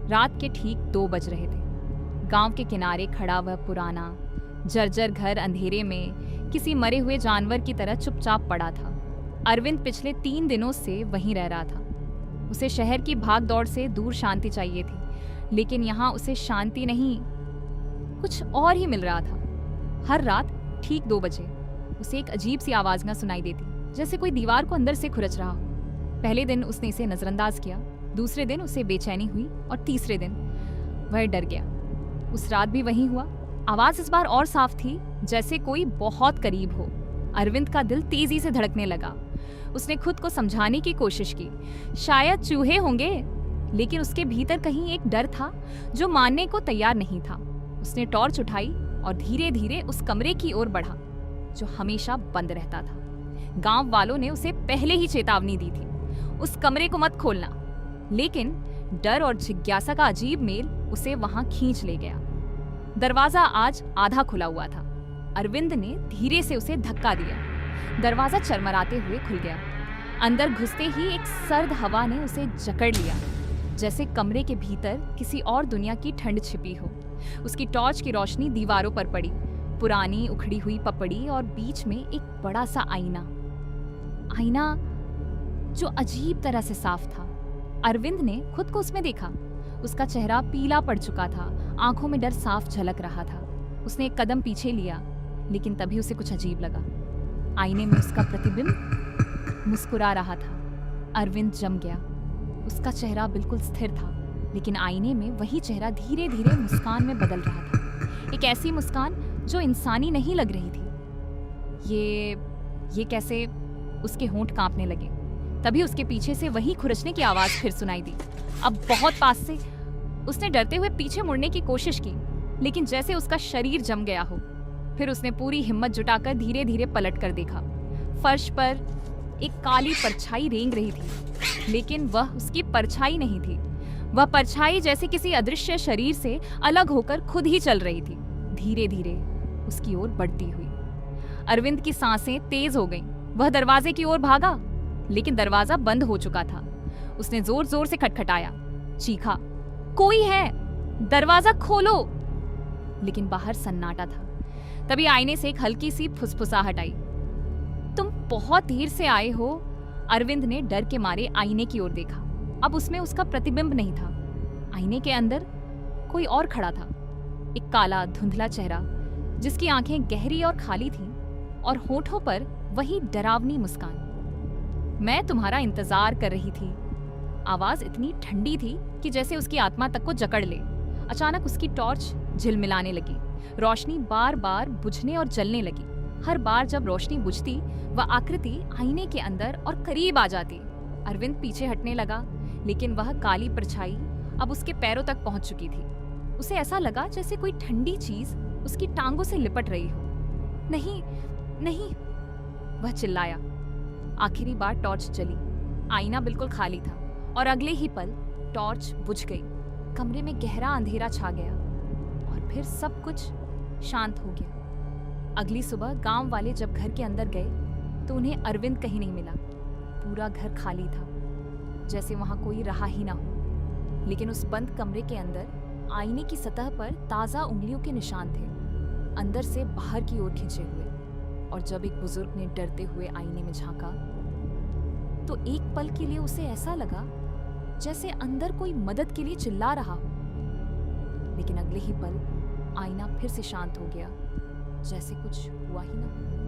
रात के ठीक 2 बज रहे थे। गांव के किनारे खड़ा वह पुराना जर्जर घर अंधेरे में किसी मरे हुए जानवर की तरह चुपचाप पड़ा था। अरविंद पिछले 3 दिनों से वहीं रह रहा था। उसे शहर की भाग दौड़ से दूर शांति चाहिए थी, लेकिन यहाँ उसे शांति नहीं, कुछ और ही मिल रहा था। हर रात ठीक 2 बजे उसे एक अजीब सी आवाज न सुनाई देती, जैसे कोई दीवार को अंदर से खुरच रहा हो। पहले दिन उसने इसे नजरअंदाज किया, दूसरे दिन उसे बेचैनी हुई और तीसरे दिन वह डर गया। उस रात भी वही हुआ। आवाज इस बार और साफ थी, जैसे कोई बहुत करीब हो। अरविंद का दिल तेजी से धड़कने लगा। उसने खुद को समझाने की कोशिश की, शायद चूहे होंगे, लेकिन उसके भीतर कहीं एक डर था जो मानने को तैयार नहीं था। उसने टॉर्च उठाई और धीरे धीरे उस कमरे की ओर बढ़ा जो हमेशा बंद रहता था। गांव वालों ने उसे पहले ही चेतावनी दी थी, उस कमरे को मत खोलना, लेकिन डर और जिज्ञासा का अजीब मेल उसे वहां खींच ले गया। दरवाजा आज आधा खुला हुआ था। अरविंद ने धीरे से उसे धक्का दिया। दरवाजा चरमराते हुए खुल गया। अंदर घुसते ही एक सर्द हवा ने उसे जकड़ लिया, जैसे कमरे के भीतर किसी और दुनिया की ठंड छिपी हो। उसकी टॉर्च की रोशनी दीवारों पर पड़ी, पुरानी उखड़ी हुई पपड़ी और बीच में एक बड़ा सा आईना जो अजीब तरह से साफ था। अरविंद ने खुद को उसमें देखा। उसका चेहरा पीला पड़ चुका था, आंखों में डर साफ झलक रहा था। उसने एक कदम पीछे लिया, लेकिन तभी उसे कुछ अजीब लगा। आईने में उसका प्रतिबिंब मुस्कुरा रहा था। अरविंद जम गया। उसका चेहरा बिल्कुल स्थिर था, लेकिन आईने में वही चेहरा धीरे धीरे मुस्कान में बदल रहा था। एक ऐसी मुस्कान जो इंसानी नहीं लग रही थी। ये कैसे? उसके होंठ कांपने लगे। तभी उसके पीछे से वही खुरचने की आवाज फिर सुनाई दी, अब बहुत पास से। उसने डरते हुए पीछे मुड़ने की कोशिश की, लेकिन जैसे उसका शरीर जम गया हो। फिर उसने पूरी हिम्मत जुटाकर धीरे धीरे पलट कर देखा। फर्श पर एक काली परछाई रेंग रही थी, लेकिन वह उसकी परछाई नहीं थी। वह परछाई जैसे किसी अदृश्य शरीर से अलग होकर खुद ही चल रही थी, धीरे धीरे उसकी ओर बढ़ती हुई। अरविंद की सांसें तेज हो गईं। वह दरवाजे की ओर भागा, लेकिन दरवाजा बंद हो चुका था। उसने जोर जोर से खटखटाया, चीखा, कोई है, दरवाजा खोलो। लेकिन बाहर सन्नाटा था। तभी आईने से एक हल्की सी फुसफुसाहट आई। तुम बहुत देर से आए हो। अरविंद ने डर के मारे आईने की ओर देखा। अब उसमें उसका प्रतिबिंब नहीं था। आईने के अंदर कोई और खड़ा था, एक काला धुंधला चेहरा जिसकी आंखें गहरी और खाली थीं और होठों पर वही डरावनी मुस्कान। मैं तुम्हारा इंतजार कर रही थी। आवाज इतनी ठंडी थी कि जैसे उसकी आत्मा तक को जकड़ ले। अचानक उसकी टॉर्च झिलमिलाने लगी। रोशनी बार बार बुझने और जलने लगी। हर बार जब रोशनी बुझती, वह आकृति आईने के अंदर और करीब आ जाती। अरविंद पीछे हटने लगा, लेकिन वह काली परछाई अब उसके पैरों तक पहुंच चुकी थी। उसे ऐसा लगा जैसे कोई ठंडी चीज उसकी टांगों से लिपट रही हो। नहीं, नहीं, वह चिल्लाया। आखिरी बार टॉर्च जली। आईना बिल्कुल खाली था और अगले ही पल टॉर्च बुझ गई। कमरे में गहरा अंधेरा छा गया और फिर सब कुछ शांत हो गया। अगली सुबह गांव वाले जब घर के अंदर गए तो उन्हें अरविंद कहीं नहीं मिला। पूरा घर खाली था, जैसे वहां कोई रहा ही ना हो। लेकिन उस बंद कमरे के अंदर आईने की सतह पर ताजा उंगलियों के निशान थे, अंदर से बाहर की ओर खिंचे हुए। और जब एक बुजुर्ग ने डरते हुए आईने में झांका तो एक पल के लिए उसे ऐसा लगा जैसे अंदर कोई मदद के लिए चिल्ला रहा हो। लेकिन अगले ही पल आईना फिर से शांत हो गया, जैसे कुछ हुआ ही ना।